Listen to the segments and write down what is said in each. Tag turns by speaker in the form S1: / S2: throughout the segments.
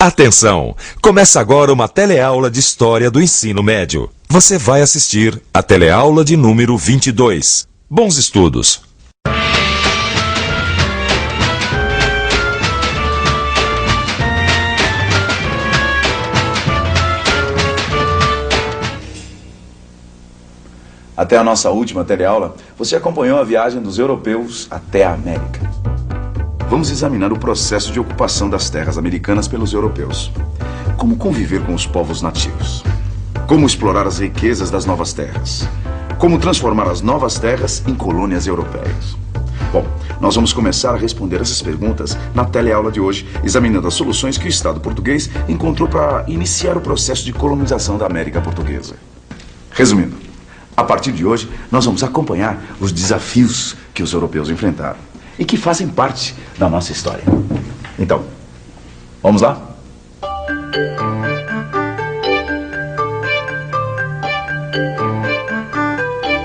S1: Atenção! Começa agora uma teleaula de História do Ensino Médio. Você vai assistir a teleaula de número 22. Bons estudos!
S2: Até a nossa última teleaula, você acompanhou a viagem dos europeus até a América. Vamos examinar o processo de ocupação das terras americanas pelos europeus. Como conviver com os povos nativos. Como explorar as riquezas das novas terras. Como transformar as novas terras em colônias europeias. Bom, nós vamos começar a responder essas perguntas na teleaula de hoje, examinando as soluções que o Estado português encontrou para iniciar o processo de colonização da América Portuguesa. Resumindo, a partir de hoje, nós vamos acompanhar os desafios que os europeus enfrentaram e que fazem parte da nossa história. Então, vamos lá?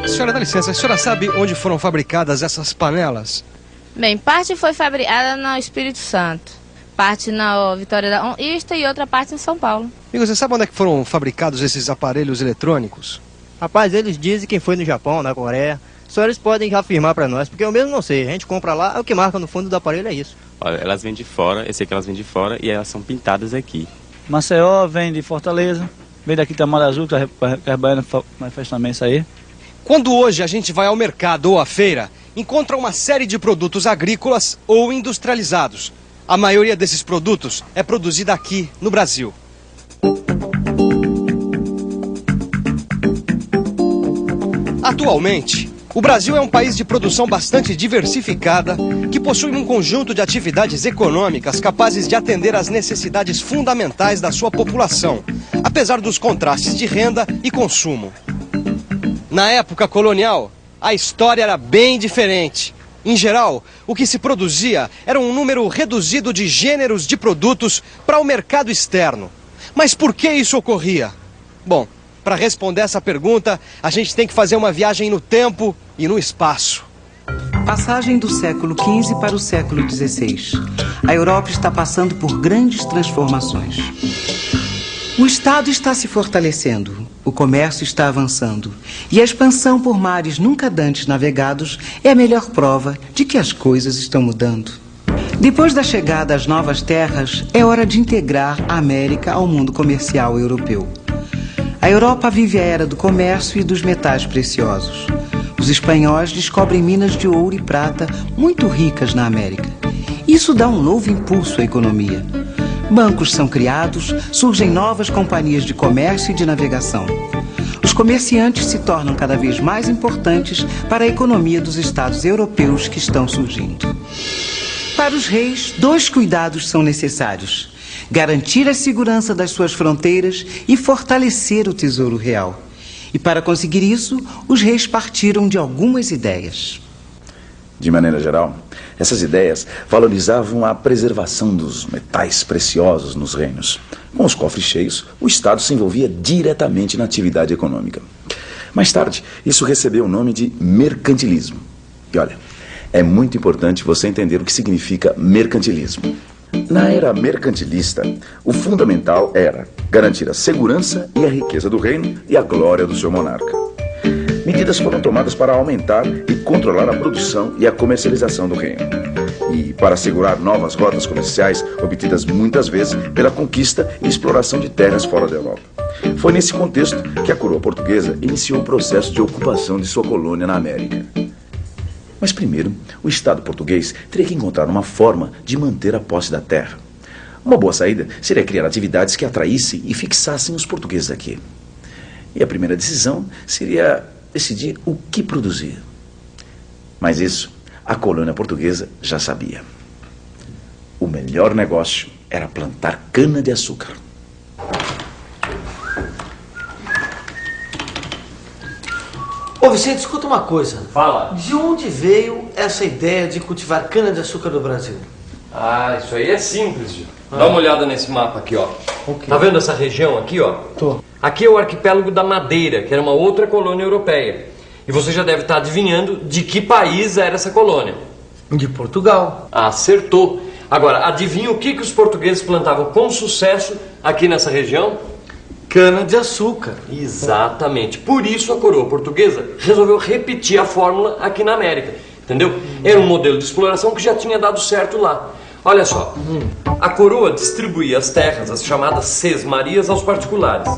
S3: Senhora, dá licença, a senhora sabe onde foram fabricadas essas panelas?
S4: Bem, parte foi fabricada no Espírito Santo, parte na Vitória da Conquista e outra parte em São Paulo.
S3: Amigo, você sabe onde é que foram fabricados esses aparelhos eletrônicos?
S5: Rapaz, eles dizem quem foi no Japão, na Coreia. Só eles podem afirmar pra nós, porque eu mesmo não sei. A gente compra lá, o que marca no fundo do aparelho é isso.
S6: Olha, elas vêm de fora, eu sei que elas vêm de fora e elas são pintadas aqui.
S7: Maceió vem de Fortaleza, vem daqui da Malha Azul, que a Baiana faz também isso aí.
S3: Quando hoje a gente vai ao mercado ou à feira, encontra uma série de produtos agrícolas ou industrializados. A maioria desses produtos é produzida aqui, no Brasil. Atualmente, o Brasil é um país de produção bastante diversificada, que possui um conjunto de atividades econômicas capazes de atender às necessidades fundamentais da sua população, apesar dos contrastes de renda e consumo. Na época colonial, a história era bem diferente. Em geral, o que se produzia era um número reduzido de gêneros de produtos para o mercado externo. Mas por que isso ocorria? Bom, para responder essa pergunta, a gente tem que fazer uma viagem no tempo e no espaço.
S8: Passagem do século XV para o século XVI. A Europa está passando por grandes transformações. O Estado está se fortalecendo, o comércio está avançando e a expansão por mares nunca dantes navegados é a melhor prova de que as coisas estão mudando. Depois da chegada às novas terras, é hora de integrar a América ao mundo comercial europeu. A Europa vive a era do comércio e dos metais preciosos. Os espanhóis descobrem minas de ouro e prata muito ricas na América. Isso dá um novo impulso à economia. Bancos são criados, surgem novas companhias de comércio e de navegação. Os comerciantes se tornam cada vez mais importantes para a economia dos estados europeus que estão surgindo. Para os reis, dois cuidados são necessários: garantir a segurança das suas fronteiras e fortalecer o tesouro real. E para conseguir isso, os reis partiram de algumas ideias.
S2: De maneira geral, essas ideias valorizavam a preservação dos metais preciosos nos reinos. Com os cofres cheios, o Estado se envolvia diretamente na atividade econômica. Mais tarde, isso recebeu o nome de mercantilismo. E olha, é muito importante você entender o que significa mercantilismo. Na era mercantilista, o fundamental era garantir a segurança e a riqueza do reino e a glória do seu monarca. Medidas foram tomadas para aumentar e controlar a produção e a comercialização do reino. E para assegurar novas rotas comerciais, obtidas muitas vezes pela conquista e exploração de terras fora da Europa. Foi nesse contexto que a coroa portuguesa iniciou o processo de ocupação de sua colônia na América. Mas primeiro, o Estado português teria que encontrar uma forma de manter a posse da terra. Uma boa saída seria criar atividades que atraíssem e fixassem os portugueses aqui. E a primeira decisão seria decidir o que produzir. Mas isso a colônia portuguesa já sabia. O melhor negócio era plantar cana-de-açúcar.
S9: Ô Vicente, escuta uma coisa.
S10: Fala.
S9: De onde veio essa ideia de cultivar cana-de-açúcar no Brasil?
S10: Ah, isso aí é simples, Gil. Dá uma olhada nesse mapa aqui, ó.
S9: Okay.
S10: Tá vendo essa região aqui, ó?
S9: Tô.
S10: Aqui é o arquipélago da Madeira, que era uma outra colônia europeia. E você já deve estar adivinhando de que país era essa colônia.
S9: De Portugal.
S10: Acertou. Agora, adivinha o que os portugueses plantavam com sucesso aqui nessa região?
S9: Cana-de-açúcar.
S10: Exatamente. Por isso a coroa portuguesa resolveu repetir a fórmula aqui na América. Entendeu? Era um modelo de exploração que já tinha dado certo lá. Olha só, a coroa distribuía as terras, as chamadas sesmarias, aos particulares.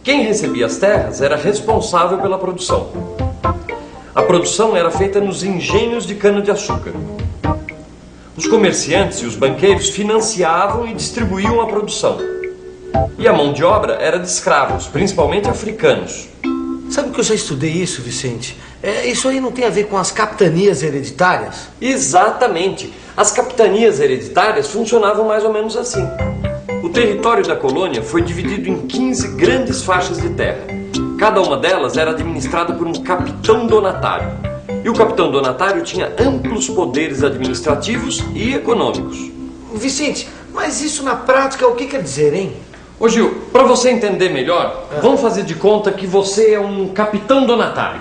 S10: Quem recebia as terras era responsável pela produção. A produção era feita nos engenhos de cana-de-açúcar. Os comerciantes e os banqueiros financiavam e distribuíam a produção. E a mão de obra era de escravos, principalmente africanos.
S9: Sabe que eu já estudei isso, Vicente? Isso aí não tem a ver com as capitanias hereditárias?
S10: Exatamente. As capitanias hereditárias funcionavam mais ou menos assim. O território da colônia foi dividido em 15 grandes faixas de terra. Cada uma delas era administrada por um capitão donatário. E o capitão donatário tinha amplos poderes administrativos e econômicos.
S9: Vicente, mas isso na prática o que quer dizer, hein?
S10: Ô Gil, para você entender melhor, vamos fazer de conta que você é um capitão donatário.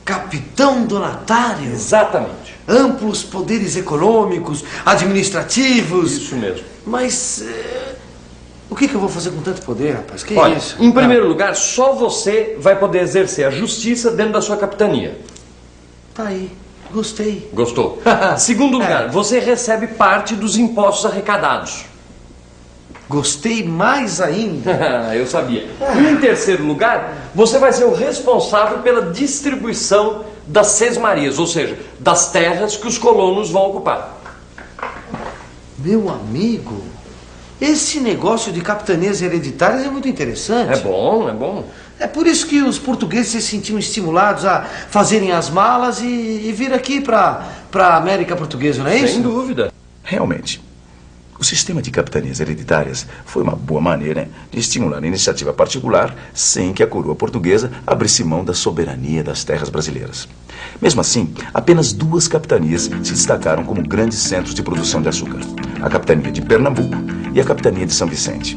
S9: Capitão donatário?
S10: Exatamente.
S9: Amplos poderes econômicos, administrativos.
S10: Isso mesmo.
S9: Mas o que eu vou fazer com tanto poder, rapaz? Que
S10: Olha,
S9: isso?
S10: Em primeiro lugar, só você vai poder exercer a justiça dentro da sua capitania.
S9: Tá aí. Gostei.
S10: Gostou? Segundo lugar, você recebe parte dos impostos arrecadados.
S9: Gostei mais ainda.
S10: Eu sabia. E em terceiro lugar, você vai ser o responsável pela distribuição das sesmarias, ou seja, das terras que os colonos vão ocupar.
S9: Meu amigo, esse negócio de capitanias hereditárias é muito interessante.
S10: É bom, é bom.
S9: É por isso que os portugueses se sentiam estimulados a fazerem as malas e vir aqui para a América Portuguesa, não é isso?
S10: Sem dúvida.
S2: Realmente, o sistema de capitanias hereditárias foi uma boa maneira de estimular a iniciativa particular sem que a coroa portuguesa abrisse mão da soberania das terras brasileiras. Mesmo assim, apenas 2 capitanias se destacaram como grandes centros de produção de açúcar: a capitania de Pernambuco e a capitania de São Vicente.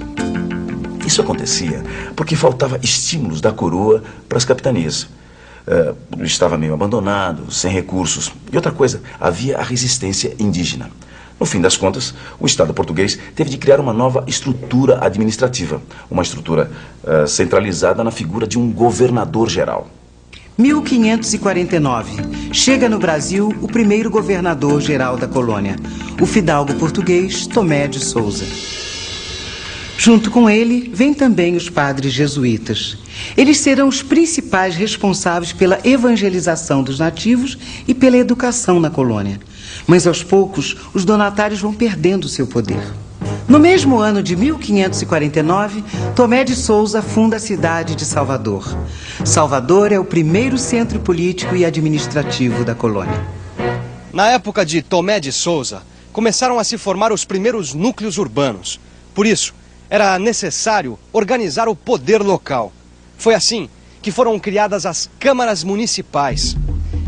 S2: Isso acontecia porque faltava estímulos da coroa para as capitanias. Estava meio abandonado, sem recursos. E outra coisa, havia a resistência indígena. No fim das contas, o Estado português teve de criar uma nova estrutura administrativa, uma estrutura centralizada na figura de um governador-geral.
S8: 1549. Chega no Brasil o primeiro governador-geral da colônia, o fidalgo português Tomé de Souza. Junto com ele, vêm também os padres jesuítas. Eles serão os principais responsáveis pela evangelização dos nativos e pela educação na colônia. Mas, aos poucos, os donatários vão perdendo seu poder. No mesmo ano de 1549, Tomé de Souza funda a cidade de Salvador. Salvador é o primeiro centro político e administrativo da colônia.
S3: Na época de Tomé de Souza, começaram a se formar os primeiros núcleos urbanos. Por isso, era necessário organizar o poder local. Foi assim que foram criadas as câmaras municipais.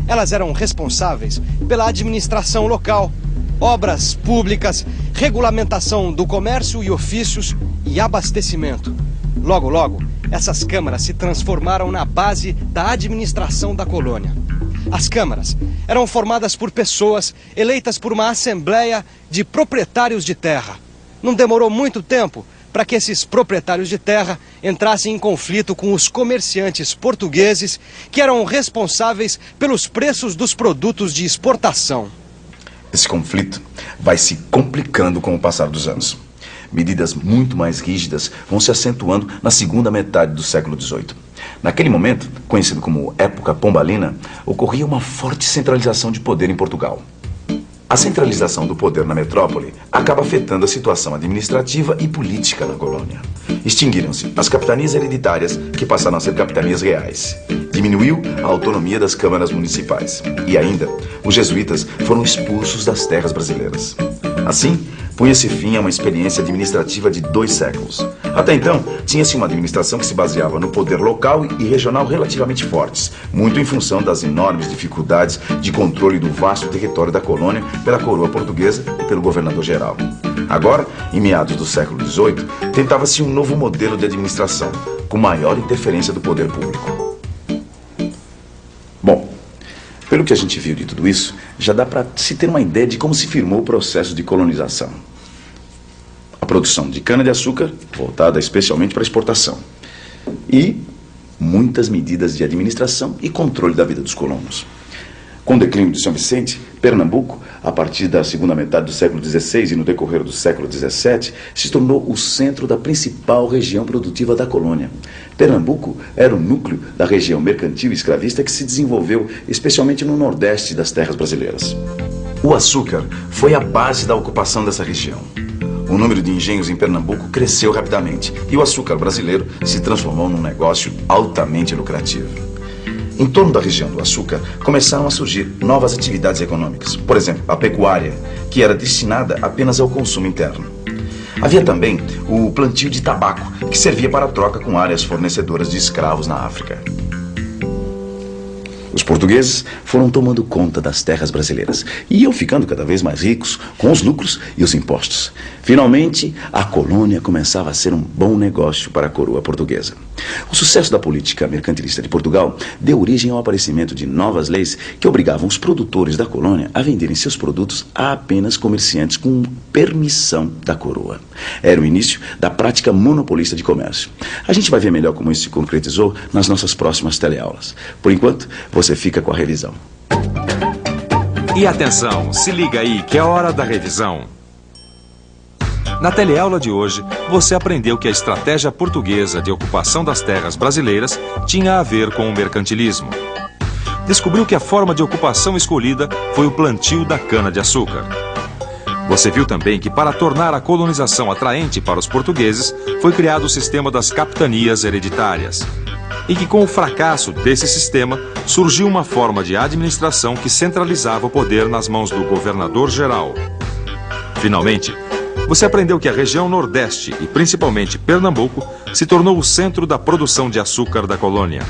S3: Elas eram responsáveis pela administração local, obras públicas, regulamentação do comércio e ofícios e abastecimento. Logo, logo, essas câmaras se transformaram na base da administração da colônia. As câmaras eram formadas por pessoas eleitas por uma assembleia de proprietários de terra. Não demorou muito tempo para que esses proprietários de terra entrassem em conflito com os comerciantes portugueses, que eram responsáveis pelos preços dos produtos de exportação.
S2: Esse conflito vai se complicando com o passar dos anos. Medidas muito mais rígidas vão se acentuando na segunda metade do século XVIII. Naquele momento, conhecido como Época Pombalina, ocorria uma forte centralização de poder em Portugal. A centralização do poder na metrópole acaba afetando a situação administrativa e política da colônia. Extinguiram-se as capitanias hereditárias, que passaram a ser capitanias reais. Diminuiu a autonomia das câmaras municipais. E ainda, os jesuítas foram expulsos das terras brasileiras. Assim, punha-se fim a uma experiência administrativa de 2 séculos. Até então, tinha-se uma administração que se baseava no poder local e regional relativamente fortes, muito em função das enormes dificuldades de controle do vasto território da colônia pela coroa portuguesa e pelo governador-geral. Agora, em meados do século XVIII, tentava-se um novo modelo de administração, com maior interferência do poder público. Bom, Pelo que a gente viu de tudo isso, já dá para se ter uma ideia de como se firmou o processo de colonização. A produção de cana-de-açúcar, voltada especialmente para exportação. E muitas medidas de administração e controle da vida dos colonos. Com o declínio de São Vicente, Pernambuco, a partir da segunda metade do século XVI e no decorrer do século XVII, se tornou o centro da principal região produtiva da colônia. Pernambuco era o núcleo da região mercantil e escravista que se desenvolveu especialmente no nordeste das terras brasileiras. O açúcar foi a base da ocupação dessa região. O número de engenhos em Pernambuco cresceu rapidamente e o açúcar brasileiro se transformou num negócio altamente lucrativo. Em torno da região do açúcar, começaram a surgir novas atividades econômicas. Por exemplo, a pecuária, que era destinada apenas ao consumo interno. Havia também o plantio de tabaco, que servia para a troca com áreas fornecedoras de escravos na África. Os portugueses foram tomando conta das terras brasileiras e iam ficando cada vez mais ricos com os lucros e os impostos. Finalmente, a colônia começava a ser um bom negócio para a coroa portuguesa. O sucesso da política mercantilista de Portugal deu origem ao aparecimento de novas leis que obrigavam os produtores da colônia a venderem seus produtos a apenas comerciantes com permissão da coroa. Era o início da prática monopolista de comércio. A gente vai ver melhor como isso se concretizou nas nossas próximas teleaulas. Por enquanto, você fica com a revisão.
S1: E atenção, se liga aí que é hora da revisão. Na teleaula de hoje, você aprendeu que a estratégia portuguesa de ocupação das terras brasileiras tinha a ver com o mercantilismo. Descobriu que a forma de ocupação escolhida foi o plantio da cana-de-açúcar. Você viu também que, para tornar a colonização atraente para os portugueses, foi criado o sistema das capitanias hereditárias. E que, com o fracasso desse sistema, surgiu uma forma de administração que centralizava o poder nas mãos do governador-geral. Finalmente, você aprendeu que a região Nordeste, e principalmente Pernambuco, se tornou o centro da produção de açúcar da colônia.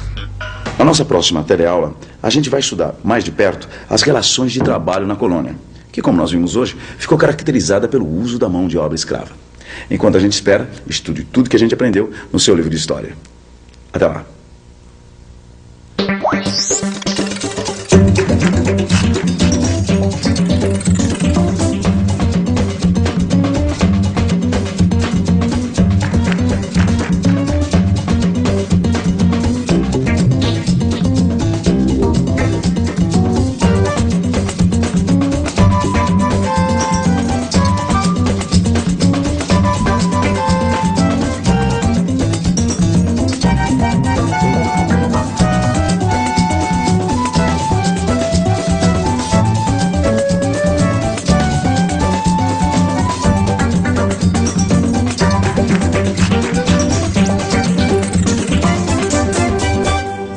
S2: Na nossa próxima teleaula, a gente vai estudar mais de perto as relações de trabalho na colônia, que, como nós vimos hoje, ficou caracterizada pelo uso da mão de obra escrava. Enquanto a gente espera, estude tudo que a gente aprendeu no seu livro de história. Até lá.